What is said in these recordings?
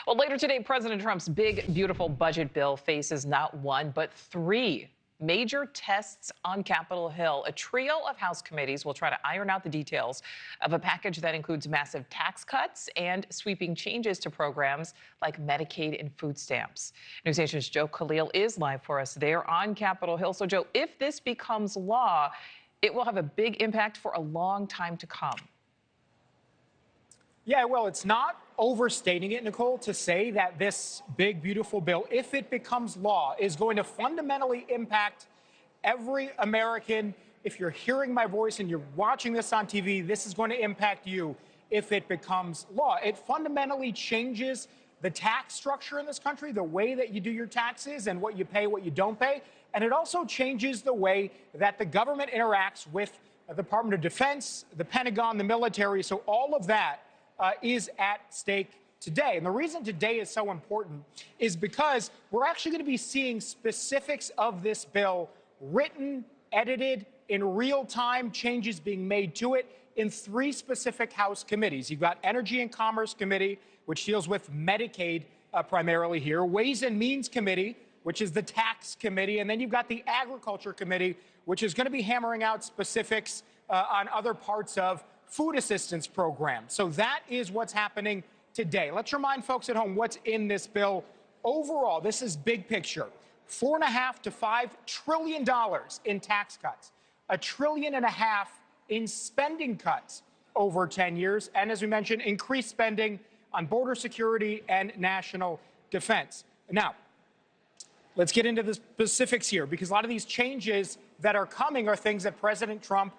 Well, later today, President Trump's big, beautiful budget bill faces not one, but three major tests on Capitol Hill. A trio of House committees will try to iron out the details of a package that includes massive tax cuts and sweeping changes to programs like Medicaid and food stamps. NewsNation's Khalil is live for us there on Capitol Hill. So, Joe, if this becomes law, it will have a big impact for a long time to come. Yeah, well, it's not overstating it, Nichole, to say that this big, beautiful bill, if it becomes law, is going to fundamentally impact every American. If you're hearing my voice and you're watching this on TV, this is going to impact you if it becomes law. It fundamentally changes the tax structure in this country, the way that you do your taxes and what you pay, what you don't pay. And it also changes the way that the government interacts with the Department of Defense, the Pentagon, the military. So all of that is at stake today. And the reason today is so important is because we're actually going to be seeing specifics of this bill written, edited, in real time, changes being made to it in three specific House committees. You've got Energy and Commerce Committee, which deals with Medicaid primarily here, Ways and Means Committee, which is the Tax Committee, and then you've got the Agriculture Committee, which is going to be hammering out specifics on other parts of food assistance programs. So that is what's happening today. Let's remind folks at home what's in this bill. Overall, this is big picture. $4.5 to $5 trillion in tax cuts, $1.5 trillion in spending cuts over 10 years, and as we mentioned, increased spending on border security and national defense. Now, let's get into the specifics here, because a lot of these changes that are coming are things that President Trump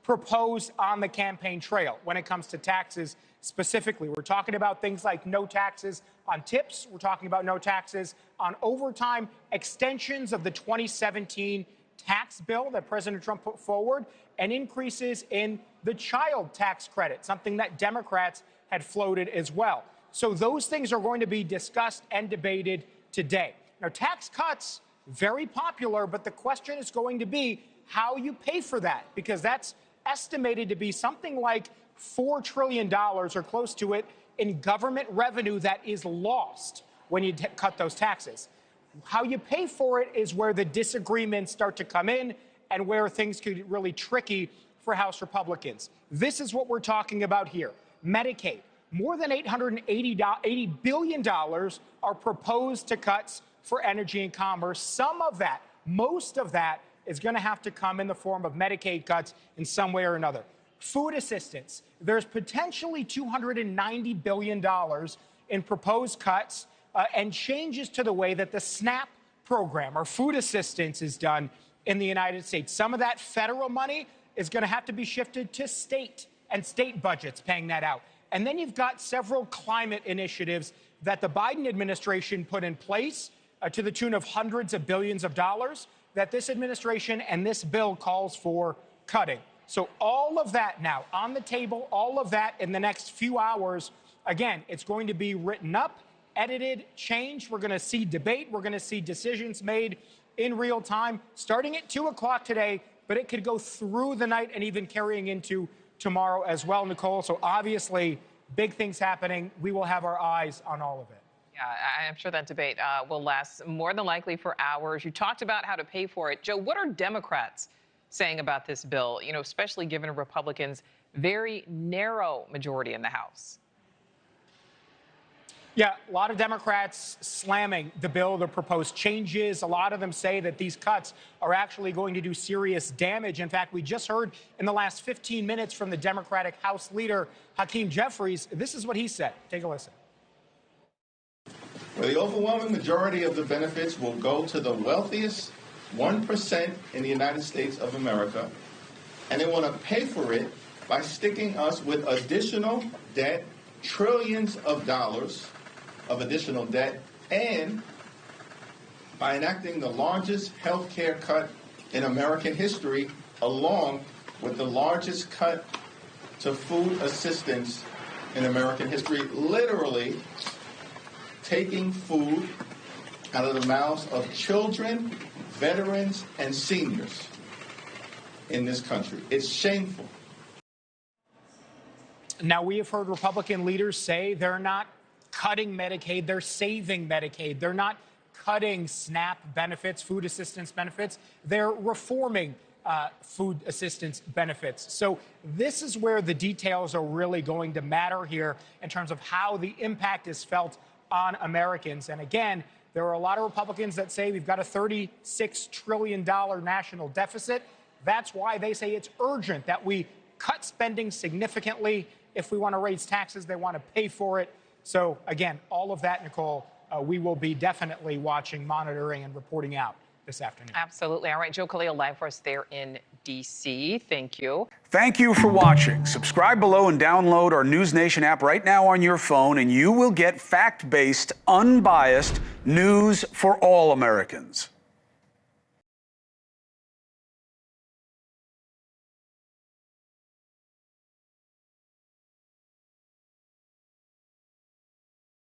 proposed on the campaign trail when it comes to taxes specifically. We're talking about things like no taxes on tips. We're talking about no taxes on overtime, extensions of the 2017 tax bill that President Trump put forward, and increases in the child tax credit, something that Democrats had floated as well. So those things are going to be discussed and debated today. Now, tax cuts, very popular, but the question is going to be how you pay for that, because that's estimated to be something like $4 trillion or close to it in government revenue that is lost when you cut those taxes. How you pay for it is where the disagreements start to come in and where things could get really tricky for House Republicans. This is what we're talking about here. Medicaid. More than $880 billion are proposed to cuts for energy and commerce. Some of that, most of that, is going to have to come in the form of Medicaid cuts in some way or another. Food assistance. There's potentially $290 billion in proposed cuts and changes to the way that the SNAP program or food assistance is done in the United States. Some of that federal money is going to have to be shifted to state and state budgets paying that out. And then you've got several climate initiatives that the Biden administration put in place to the tune of hundreds of billions of dollars that this administration and this bill calls for cutting. So all of that now on the table, all of that in the next few hours. Again, it's going to be written up, edited, changed. We're going to see debate. We're going to see decisions made in real time, starting at 2 o'clock today, but it could go through the night and even carrying into tomorrow as well, Nichole. So obviously, big things happening. We will have our eyes on all of it. Yeah, I'm sure that debate will last more than likely for hours. You talked about how to pay for it. Joe, what are Democrats saying about this bill, especially given Republicans' very narrow majority in the House? Yeah, a lot of Democrats slamming the bill, the proposed changes. A lot of them say that these cuts are actually going to do serious damage. In fact, we just heard in the last 15 minutes from the Democratic House leader, Hakeem Jeffries. This is what he said. Take a listen. Where the overwhelming majority of the benefits will go to the wealthiest 1% in the United States of America, and they want to pay for it by sticking us with additional debt, trillions of dollars of additional debt, and by enacting the largest health care cut in American history, along with the largest cut to food assistance in American history, literally taking food out of the mouths of children, veterans, and seniors in this country. It's shameful. Now, we have heard Republican leaders say they're not cutting Medicaid, they're saving Medicaid. They're not cutting SNAP benefits, food assistance benefits. They're reforming food assistance benefits. So this is where the details are really going to matter here in terms of how the impact is felt on Americans. And again, there are a lot of Republicans that say we've got a $36 trillion national deficit. That's why they say it's urgent that we cut spending significantly. If we want to raise taxes, they want to pay for it. So again, all of that, Nichole, we will be definitely watching, monitoring, and reporting out this afternoon. Absolutely. All right, Joe Khalil live for us there in D.C. Thank you. Thank you for watching. Subscribe below and download our NewsNation app right now on your phone, and you will get fact-based, unbiased news for all Americans.